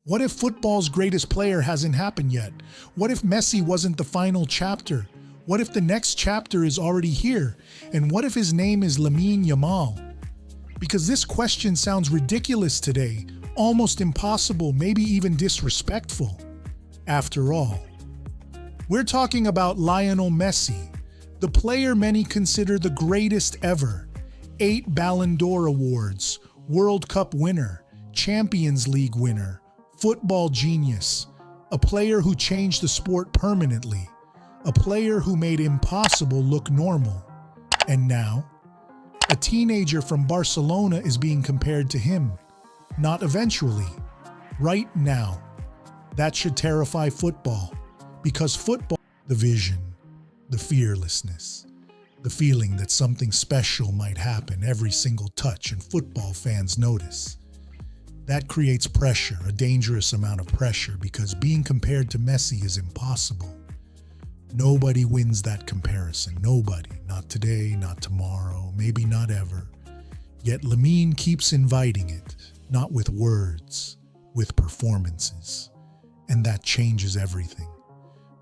What if football's greatest player hasn't happened yet? What if Messi wasn't the final chapter? What if the next chapter is already here? And what if his name is Lamine Yamal? Because this question sounds ridiculous today, almost impossible, maybe even disrespectful. After all, we're talking about Lionel Messi, the player many consider the greatest ever. 8 Ballon d'Or awards, World Cup winner, Champions League winner, football genius, a player who changed the sport permanently, a player who made impossible look normal. And now, a teenager from Barcelona is being compared to him. Not eventually, right now. That should terrify football, because football, the vision, the fearlessness, the feeling that something special might happen every single touch and football fans notice. That creates pressure, a dangerous amount of pressure, because being compared to Messi is impossible. Nobody wins that comparison. Nobody. Not today, not tomorrow, maybe not ever. Yet Lamine keeps inviting it, not with words, with performances. And that changes everything.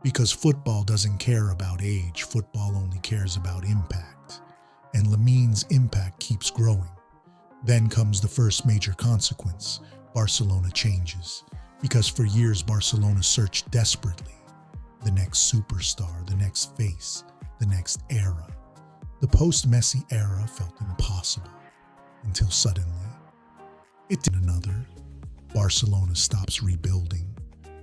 Because football doesn't care about age, football only cares about impact. And Lamine's impact keeps growing. Then comes the first major consequence. Barcelona changes. Because for years Barcelona searched desperately. The next superstar, the next face, the next era. The post-Messi era felt impossible. Until suddenly, it did another. Barcelona stops rebuilding.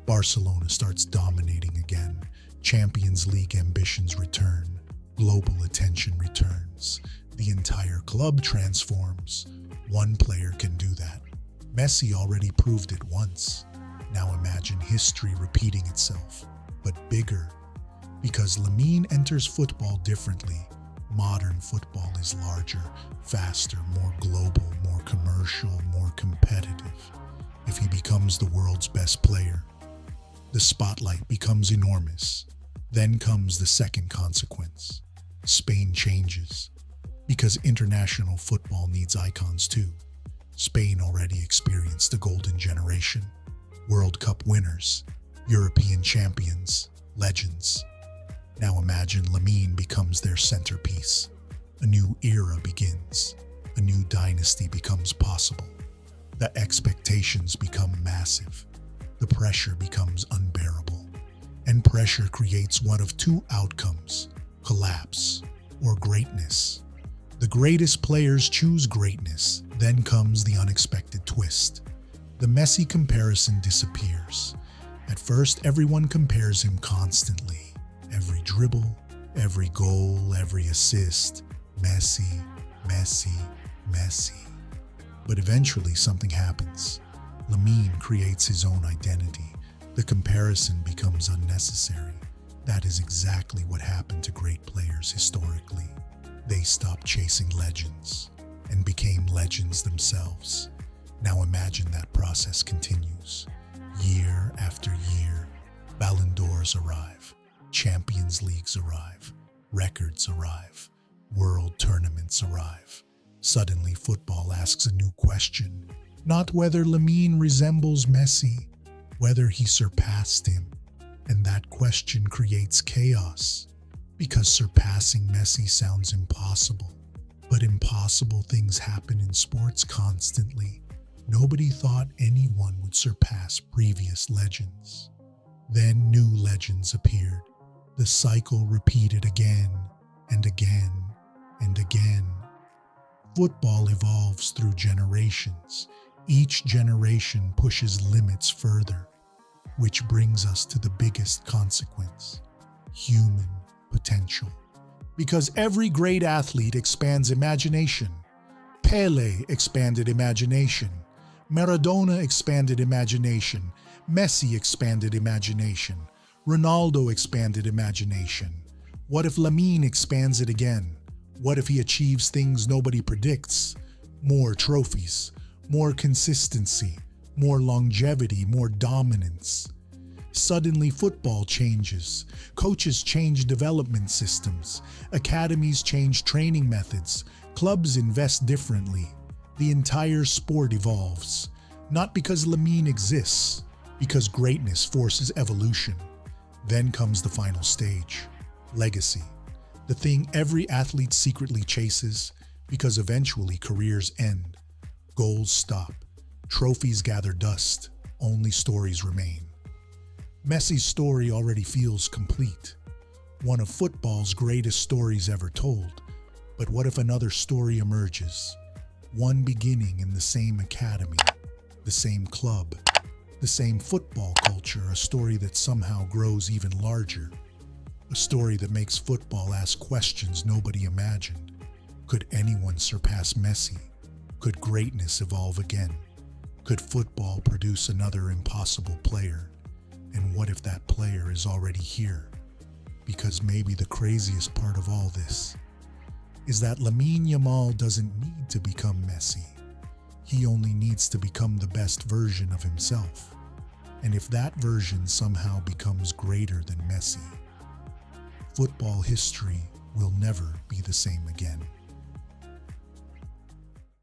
Barcelona starts dominating again. Champions League ambitions return. Global attention returns. The entire club transforms. One player can do that. Messi already proved it once. Now imagine history repeating itself, but bigger. Because Lamine enters football differently. Modern football is larger, faster, more global, more commercial, more competitive. If he becomes the world's best player, the spotlight becomes enormous. Then comes the second consequence. Spain changes. Because international football needs icons too. Spain already experienced the golden generation. World Cup winners, European champions, legends. Now imagine Lamine becomes their centerpiece. A new era begins. A new dynasty becomes possible. The expectations become massive. The pressure becomes unbearable. And pressure creates one of two outcomes: collapse or greatness. The greatest players choose greatness. Then comes the unexpected twist. The Messi comparison disappears. At first, everyone compares him constantly. Every dribble, every goal, every assist. Messi, Messi, Messi. But eventually something happens. Lamine creates his own identity. The comparison becomes unnecessary. That is exactly what happened to great players historically. They stopped chasing legends and became legends themselves. Now imagine that process continues. Year after year, Ballon d'Ors arrive, Champions Leagues arrive, records arrive, world tournaments arrive. Suddenly, football asks a new question. Not whether Lamine resembles Messi, whether he surpassed him. And that question creates chaos. Because surpassing Messi sounds impossible. But impossible things happen in sports constantly. Nobody thought anyone would surpass previous legends. Then new legends appeared. The cycle repeated again and again and again. Football evolves through generations. Each generation pushes limits further, which brings us to the biggest consequence: human potential. Because every great athlete expands imagination. Pele expanded imagination. Maradona expanded imagination. Messi expanded imagination. Ronaldo expanded imagination. What if Lamine expands it again? What if he achieves things nobody predicts? More trophies, more consistency, more longevity, more dominance. Suddenly, football changes. Coaches change development systems. Academies change training methods. Clubs invest differently. The entire sport evolves. Not because Lamine exists, Because greatness forces evolution. Then comes the final stage, legacy. The thing every athlete secretly chases, because eventually careers end. Goals stop. Trophies gather dust. Only stories remain. Messi's story already feels complete. One of football's greatest stories ever told. But what if another story emerges? One beginning in the same academy, the same club, the same football culture, a story that somehow grows even larger. A story that makes football ask questions nobody imagined. Could anyone surpass Messi? Could greatness evolve again? Could football produce another impossible player? And what if that player is already here? Because maybe the craziest part of all this is that Lamine Yamal doesn't need to become Messi. He only needs to become the best version of himself. And if that version somehow becomes greater than Messi, football history will never be the same again.